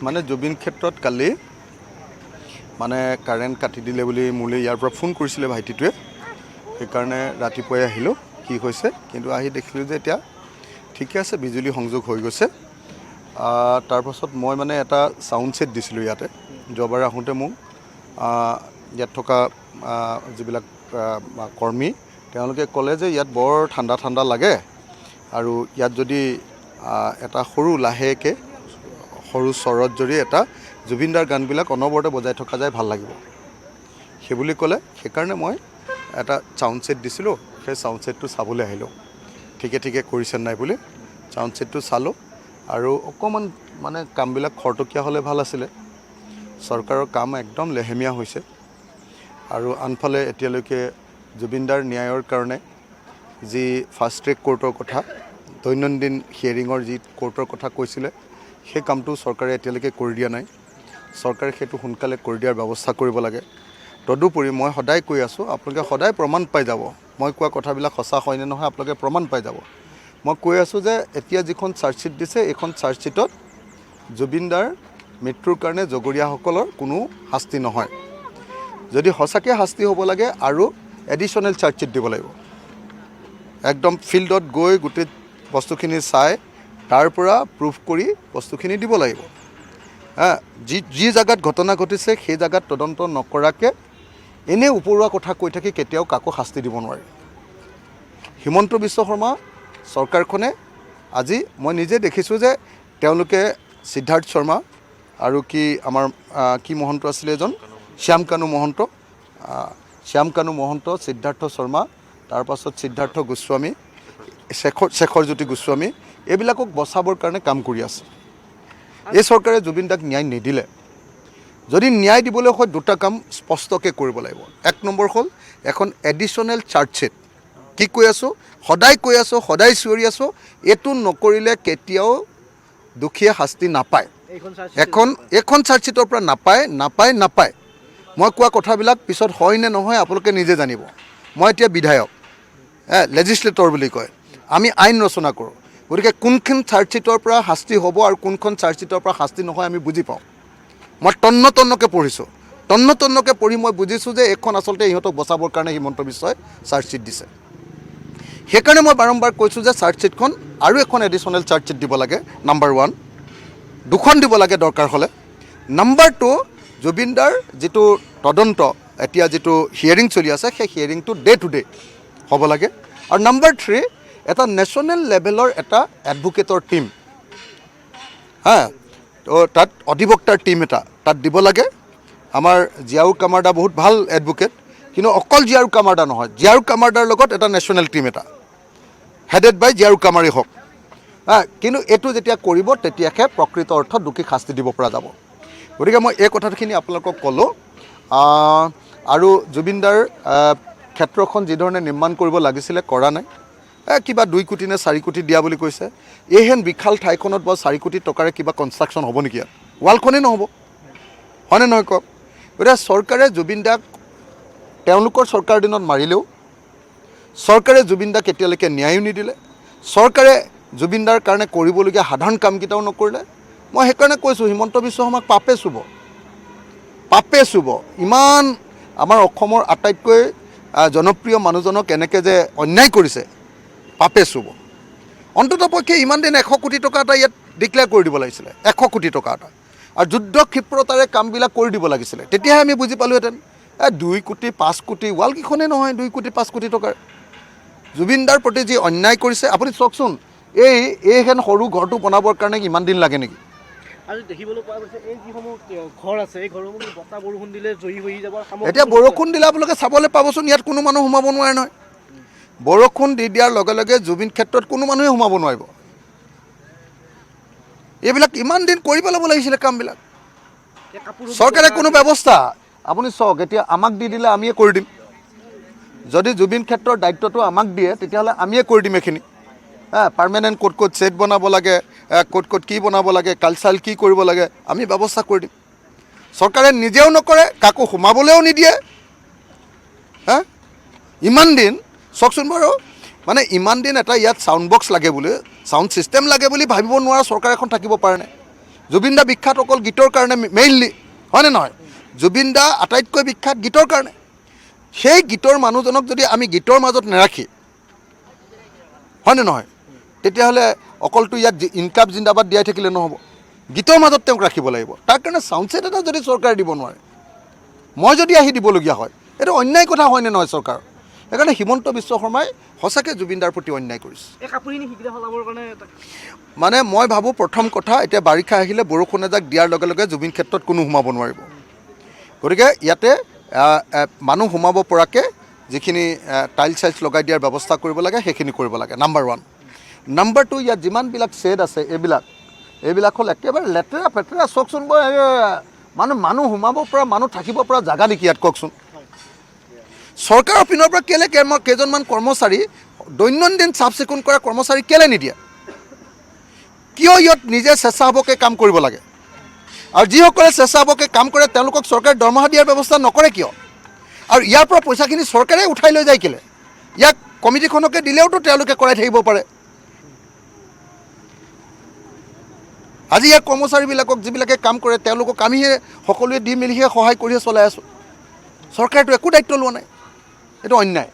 মানে জুবিন ক্ষেত্ৰত কালি মানে কাৰেণ্ট কাটি দিলে বুলি মোলৈ ইয়াৰ পৰা ফোন কৰিছিলে ভাইটিটোৱে। সেইকাৰণে ৰাতিপুৱাই আহিলোঁ কি হৈছে, কিন্তু আহি দেখিলোঁ যে এতিয়া ঠিকে আছে, বিজুলী সংযোগ হৈ গৈছে। তাৰপাছত মই মানে এটা চাউণ্ড ছেট দিছিলোঁ ইয়াতে। যোৱাবাৰ আহোঁতে মোক ইয়াত থকা যিবিলাক কৰ্মী তেওঁলোকে ক'লে যে ইয়াত বৰ ঠাণ্ডা ঠাণ্ডা লাগে, আৰু ইয়াত যদি এটা সৰু লাহেকৈ সৰু স্বৰত যদি এটা জুবিনদাৰ গানবিলাক অনবৰতে বজাই থকা যায় ভাল লাগিব, সেইবুলি ক'লে। সেইকাৰণে মই এটা চাউণ্ড ছেট দিছিলোঁ। সেই চাউণ্ড ছেটটো চাবলৈ আহিলোঁ, ঠিকে ঠিকে কৰিছে নাই বুলি। চাউণ্ড ছেটটো চালোঁ, আৰু অকণমান মানে কামবিলাক খৰতকীয়া হ'লে ভাল আছিলে। চৰকাৰৰ কাম একদম লেহেমীয়া হৈছে। আৰু আনফালে এতিয়ালৈকে জুবিনদাৰ ন্যায়ৰ কাৰণে যি ফাষ্ট ট্ৰেক কোৰ্টৰ কথা, দৈনন্দিন হিয়াৰিঙৰ যি কোৰ্টৰ কথা কৈছিলে, সেই কামটো চৰকাৰে এতিয়ালৈকে কৰি দিয়া নাই। চৰকাৰে সেইটো সোনকালে কৰি দিয়াৰ ব্যৱস্থা কৰিব লাগে। তদুপৰি মই সদায় কৈ আছোঁ, আপোনালোকে সদায় প্ৰমাণ পাই যাব মই কোৱা কথাবিলাক সঁচা হয়নে নহয়, আপোনালোকে প্ৰমাণ পাই যাব। মই কৈ আছোঁ যে এতিয়া যিখন চাৰ্জশ্বিট দিছে, এইখন চাৰ্জশ্বিটত জুবিনদাৰ মৃত্যুৰ কাৰণে জগৰীয়াসকলৰ কোনো শাস্তি নহয়। যদি সঁচাকৈ শাস্তি হ'ব লাগে আৰু এডিশ্যনেল চাৰ্জশ্বিট দিব লাগিব। একদম ফিল্ডত গৈ গোটেই বস্তুখিনি চাই তাৰ পৰা প্ৰুফ কৰি বস্তুখিনি দিব লাগিব। যি জেগাত ঘটনা ঘটিছে সেই জেগাত তদন্ত নকৰাকৈ এনেই ওপৰুৱা কথা কৈ থাকি কেতিয়াও কাকো শাস্তি দিব নোৱাৰে। হিমন্ত বিশ্ব শৰ্মা চৰকাৰখনে আজি মই নিজে দেখিছোঁ যে তেওঁলোকে সিদ্ধাৰ্থ শৰ্মা আৰু আমাৰ কি মহন্ত আছিলে এজন শ্যাম কানু মহন্ত, সিদ্ধাৰ্থ শৰ্মা, তাৰপাছত সিদ্ধাৰ্থ গোস্বামী, শেখৰজ্যোতি গোস্বামী, এইবিলাকক বচাবৰ কাৰণে কাম কৰি আছে। এই চৰকাৰে জুবিনদাক ন্যায় নিদিলে। যদি ন্যায় দিবলৈ হয় দুটা কাম স্পষ্টকৈ কৰিব লাগিব। এক নম্বৰ হ'ল এখন এডিশ্যনেল চাৰ্জশ্বিট। কি কৈ আছোঁ, সদায় কৈ আছোঁ, সদায় চিঞৰি আছোঁ, এইটো নকৰিলে কেতিয়াও দোষীয়ে শাস্তি নাপায়। এইখন চাৰ্জশ্বিটৰ পৰা নাপায়। মই কোৱা কথাবিলাক পিছত হয় নে নহয় আপোনালোকে নিজে জানিব। মই এতিয়া বিধায়ক, লেজিছলেটৰ বুলি কয়, আমি আইন ৰচনা কৰোঁ। গতিকে কোনখন চাৰ্জশ্বিটৰ পৰা শাস্তি হ'ব আৰু কোনখন চাৰ্জশ্বিটৰ পৰা শাস্তি নহয় আমি বুজি পাওঁ। মই তন্নকৈ পঢ়িছোঁ, তন্নকৈ পঢ়ি মই বুজিছোঁ যে এইখন আচলতে ইহঁতক বচাবৰ কাৰণে হিমন্ত বিশ্বই চাৰ্জশ্বিট দিছে। সেইকাৰণে মই বাৰম্বাৰ কৈছোঁ যে চাৰ্জশ্বিটখন আৰু এখন এডিশ্যনেল চাৰ্জশ্বিট দিব লাগে। নাম্বাৰ 1, 2খন দিব লাগে দৰকাৰ হ'লে। নাম্বাৰ 2, জুবিনদাৰ যিটো তদন্ত এতিয়া যিটো হিয়াৰিং চলি আছে, সেই হিয়াৰিংটো ডে টু ডে হ'ব লাগে। আৰু নাম্বাৰ 3, এটা নেশ্যনেল লেভেলৰ এটা এডভোকেটৰ টীম, তো তাত অধিবক্তাৰ টীম এটা তাত দিব লাগে। আমাৰ জিয়াউৰ কামাৰ্ডা বহুত ভাল এডভোকেট, কিন্তু অকল জিয়াউৰ কামাৰ্ডা নহয়, জিয়াউৰ কামাৰ্ডাৰ লগত এটা নেশ্যনেল টীম এটা হেডেড বাই জিয়াউৰ কামাৰেই হওক। কিন্তু এইটো যেতিয়া কৰিব তেতিয়াহে প্ৰকৃত অৰ্থত দোষীক শাস্তি দিব পৰা যাব। গতিকে মই এই কথাখিনি আপোনালোকক ক'লোঁ। আৰু জুবিনদাৰ ক্ষেত্ৰখন যিধৰণে নিৰ্মাণ কৰিব লাগিছিলে কৰা নাই। কিবা 2 কোটি নে 4 কোটি দিয়া বুলি কৈছে। এইহেন বিশাল ঠাইখনত বাৰু 4 কোটি টকাৰে কিবা কনষ্ট্ৰাকশ্যন হ'ব নেকি? ৱালখনেই নহ'ব, হয়নে নহয় কওক? গতিকে চৰকাৰে জুবিনদাক তেওঁলোকৰ চৰকাৰ দিনত মাৰিলেও চৰকাৰে জুবিনদাক এতিয়ালৈকে ন্যায়ো নিদিলে। চৰকাৰে জুবিনদাৰ কাৰণে কৰিবলগীয়া সাধাৰণ কামকেইটাও নকৰিলে। মই সেইকাৰণে কৈছোঁ, হিমন্ত বিশ্ব শৰ্মাক পাপে চুব। ইমান আমাৰ অসমৰ আটাইতকৈ জনপ্ৰিয় মানুহজনক এনেকৈ যে অন্যায় কৰিছে, পাপে চুব। অন্ততঃপক্ষে ইমান দিন 100 কোটি টকা এটা ইয়াত ডিক্লেয়াৰ কৰি দিব লাগিছিলে, 100 কোটি টকা এটা, আৰু যুদ্ধ ক্ষিপ্ৰতাৰে কামবিলাক কৰি দিব লাগিছিলে। তেতিয়াহে আমি বুজি পালোহেঁতেন। 2 কোটি 5 কোটি ৱালকেইখনেই নহয়, 2 কোটি 5 কোটি টকাৰ জুবিনদাৰ প্ৰতি যি অন্যায় কৰিছে। আপুনি চাওকচোন, এইখন সৰু ঘৰটো বনাবৰ কাৰণে ইমান দিন লাগে নেকি? আজি দেখিবলৈ পোৱা গৈছে এই যিসমূহ ঘৰ আছে, এই ঘৰসমূহ বতাহ বৰষুণ দিলে জয়ী হৈ যাব। এতিয়া বৰষুণ দিলে আপোনালোকে চাবলৈ পাবচোন, ইয়াত কোনো মানুহ সোমাব নোৱাৰে নহয়। বৰষুণ দি দিয়াৰ লগে লগে জুবিন ক্ষেত্ৰত কোনো মানুহে সোমাব নোৱাৰিব। এইবিলাক ইমান দিন কৰি পেলাব লাগিছিলে কামবিলাক। চৰকাৰে কোনো ব্যৱস্থা, আপুনি চাওক, এতিয়া আমাক দি দিলে আমিয়ে কৰি দিম। যদি জুবিন ক্ষেত্ৰৰ দায়িত্বটো আমাক দিয়ে তেতিয়াহ'লে আমিয়ে কৰি দিম এইখিনি। পাৰ্মানেণ্ট ক'ত ছেট বনাব লাগে, ক'ত কি বনাব লাগে, কালচাৰেল কি কৰিব লাগে, আমি ব্যৱস্থা কৰি দিম। চৰকাৰে নিজেও নকৰে, কাকো সোমাবলৈও নিদিয়ে। ইমান দিন চাওকচোন বাৰু, মানে ইমান দিন এটা ইয়াত চাউণ্ড বক্স লাগে বুলি, চাউণ্ড ছিষ্টেম লাগে বুলি ভাবিব নোৱাৰা চৰকাৰ এখন থাকিব পাৰে নাই? জুবিন দা বিখ্যাত অকল গীতৰ কাৰণে মেইনলি, হয়নে নহয়? জুবিন দা আটাইতকৈ বিখ্যাত গীতৰ কাৰণে। সেই গীতৰ মানুহজনক যদি আমি গীতৰ মাজত নাৰাখি, হয়নে নহয়, তেতিয়াহ'লে অকলটো ইয়াত ইনকাম জিন্দাবাদ দিয়াই থাকিলে নহ'ব, গীতৰ মাজত তেওঁক ৰাখিব লাগিব। তাৰ কাৰণে চাউণ্ড ছেট এটা যদি চৰকাৰে দিব নোৱাৰে, মই যদি আহি দিবলগীয়া হয়, এইটো অন্যায় কথা হয়নে নহয় চৰকাৰৰ? সেইকাৰণে হিমন্ত বিশ্ব শৰ্মাই সঁচাকৈ জুবিন দাৰ প্ৰতি অন্যায় কৰিছে। মানে মই ভাবোঁ প্ৰথম কথা, এতিয়া বাৰিষা আহিলে বৰষুণ এজাক দিয়াৰ লগে লগে জুবিন ক্ষেত্ৰত কোনো সোমাব নোৱাৰিব। গতিকে ইয়াতে মানুহ সোমাব পৰাকৈ যিখিনি টাইল চাইলছ লগাই দিয়াৰ ব্যৱস্থা কৰিব লাগে সেইখিনি কৰিব লাগে, নাম্বাৰ 1। নাম্বাৰ 2, ইয়াত যিমানবিলাক শ্বেড আছে এইবিলাক হ'ল একেবাৰে লেতেৰা পেতেৰা। চাওকচোন, মানুহ সোমাব পৰা, মানুহ থাকিব পৰা জেগা নেকি ইয়াত, কওকচোন? চৰকাৰৰ পিনৰ পৰা কেলৈ কেইজনমান কৰ্মচাৰী, দৈনন্দিন চাফ চিকুণ কৰা কৰ্মচাৰী কেলৈ নিদিয়ে? কিয় ইয়াত নিজে স্বেচ্ছাসেৱকে কাম কৰিব লাগে? আৰু যিসকলে স্বেচ্ছাসেৱকে কাম কৰে তেওঁলোকক চৰকাৰে দৰমহা দিয়াৰ ব্যৱস্থা নকৰে কিয়? আৰু ইয়াৰ পৰা পইচাখিনি চৰকাৰে উঠাই লৈ যায় কেলৈ? ইয়াক কমিটিখনকে দিলেওতো তেওঁলোকে কৰাই থাকিব পাৰে। আজি ইয়াৰ কৰ্মচাৰীবিলাকক যিবিলাকে কাম কৰে তেওঁলোকক আমিহে সকলোৱে দি মেলিহে সহায় কৰিহে চলাই আছোঁ। চৰকাৰেতো একো দায়িত্ব লোৱা নাই। এইটো অন্যায়।